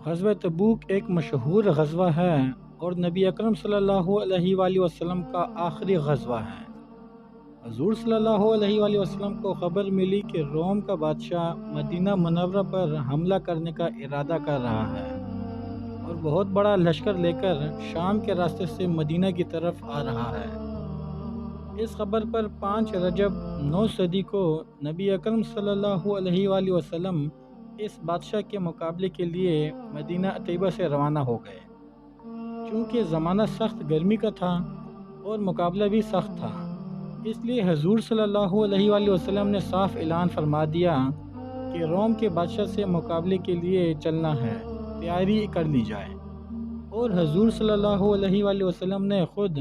غزوہ تبوک ایک مشہور غزوہ ہے اور نبی اکرم صلی اللہ علیہ وآلہ وسلم کا آخری غزوہ ہے۔ حضور صلی اللہ علیہ وآلہ وسلم کو خبر ملی کہ روم کا بادشاہ مدینہ منورہ پر حملہ کرنے کا ارادہ کر رہا ہے اور بہت بڑا لشکر لے کر شام کے راستے سے مدینہ کی طرف آ رہا ہے۔ اس خبر پر 5 رجب 9 صدی کو نبی اکرم صلی اللہ علیہ وآلہ وسلم اس بادشاہ کے مقابلے کے لیے مدینہ طیبہ سے روانہ ہو گئے۔ چونکہ زمانہ سخت گرمی کا تھا اور مقابلہ بھی سخت تھا، اس لیے حضور صلی اللہ علیہ وآلہ وسلم نے صاف اعلان فرما دیا کہ روم کے بادشاہ سے مقابلے کے لیے چلنا ہے، تیاری کر لی جائے۔ اور حضور صلی اللہ علیہ وآلہ وسلم نے خود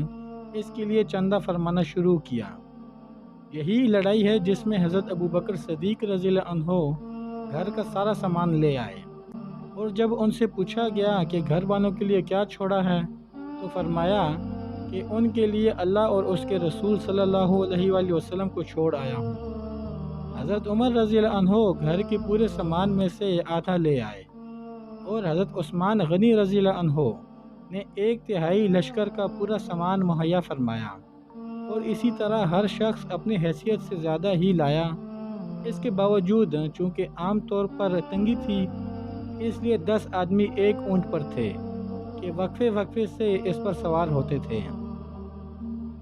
اس کے لیے چندہ فرمانا شروع کیا۔ یہی لڑائی ہے جس میں حضرت ابوبکر صدیق رضی اللہ عنہ گھر کا سارا سامان لے آئے، اور جب ان سے پوچھا گیا کہ گھر والوں کے لیے کیا چھوڑا ہے تو فرمایا کہ ان کے لیے اللہ اور اس کے رسول صلی اللہ علیہ وآلہ وسلم کو چھوڑ آیا ہوں۔ حضرت عمر رضی اللہ عنہ گھر کے پورے سامان میں سے آدھا لے آئے، اور حضرت عثمان غنی رضی اللہ عنہ نے 1/3 لشکر کا پورا سامان مہیا فرمایا، اور اسی طرح ہر شخص اپنی حیثیت سے زیادہ ہی لایا۔ اس کے باوجود چونکہ عام طور پر تنگی تھی، اس لیے 10 آدمی ایک اونٹ پر تھے کہ وقفے وقفے سے اس پر سوار ہوتے تھے۔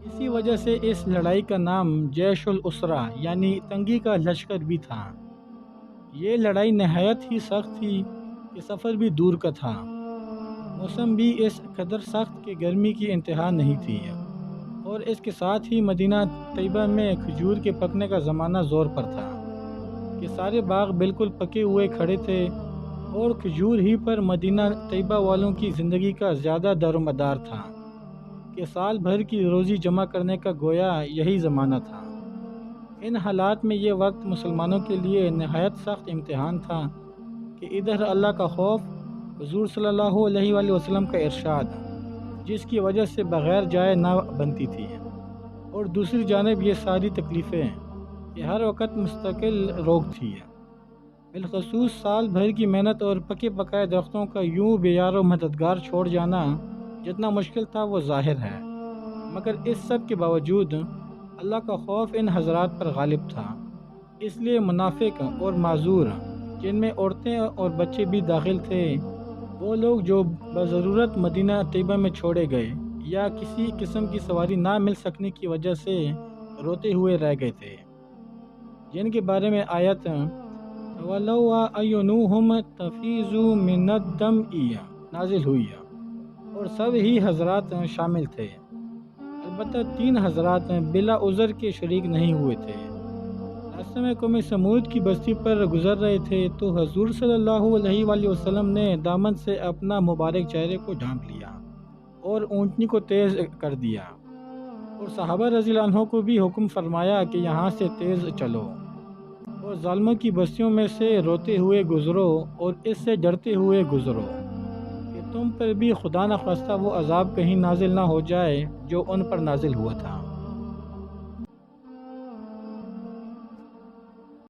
اسی وجہ سے اس لڑائی کا نام جیش الاسرہ یعنی تنگی کا لشکر بھی تھا۔ یہ لڑائی نہایت ہی سخت تھی کہ سفر بھی دور کا تھا۔ موسم بھی اس قدر سخت کہ گرمی کی انتہا نہیں تھی، اور اس کے ساتھ ہی مدینہ طیبہ میں کھجور کے پکنے کا زمانہ زور پر تھا کہ سارے باغ بالکل پکے ہوئے کھڑے تھے، اور کھجور ہی پر مدینہ طیبہ والوں کی زندگی کا زیادہ دار و مدار تھا کہ سال بھر کی روزی جمع کرنے کا گویا یہی زمانہ تھا۔ ان حالات میں یہ وقت مسلمانوں کے لیے نہایت سخت امتحان تھا کہ ادھر اللہ کا خوف، حضور صلی اللہ علیہ وآلہ وسلم کا ارشاد جس کی وجہ سے بغیر جائے نہ بنتی تھی، اور دوسری جانب یہ ساری تکلیفیں کہ ہر وقت مستقل روک تھی۔ بالخصوص سال بھر کی محنت اور پکے پکائے درختوں کا یوں بے یار و مددگار چھوڑ جانا جتنا مشکل تھا وہ ظاہر ہے، مگر اس سب کے باوجود اللہ کا خوف ان حضرات پر غالب تھا۔ اس لیے منافق اور معذور، جن میں عورتیں اور بچے بھی داخل تھے، وہ لوگ جو بضرورت مدینہ طیبہ میں چھوڑے گئے یا کسی قسم کی سواری نہ مل سکنے کی وجہ سے روتے ہوئے رہ گئے تھے، جن کے بارے میں آیت وَلَوْ أَعْيُنُهُمْ تَفِيضُ مِنَ الدَّمْعِ نازل ہوئی، اور سب ہی حضرات شامل تھے۔ البتہ 3 حضرات بلا عذر کے شریک نہیں ہوئے تھے۔ راستے میں قوم سمود کی بستی پر گزر رہے تھے تو حضور صلی اللہ علیہ وآلہ وسلم نے دامن سے اپنا مبارک چہرے کو ڈھانپ لیا اور اونٹنی کو تیز کر دیا، اور صحابہ رضی اللہ عنہ کو بھی حکم فرمایا کہ یہاں سے تیز چلو اور ظالموں کی بستیوں میں سے روتے ہوئے گزرو اور اس سے ڈرتے ہوئے گزرو کہ تم پر بھی خدا نخواستہ وہ عذاب کہیں نازل نہ ہو جائے جو ان پر نازل ہوا تھا۔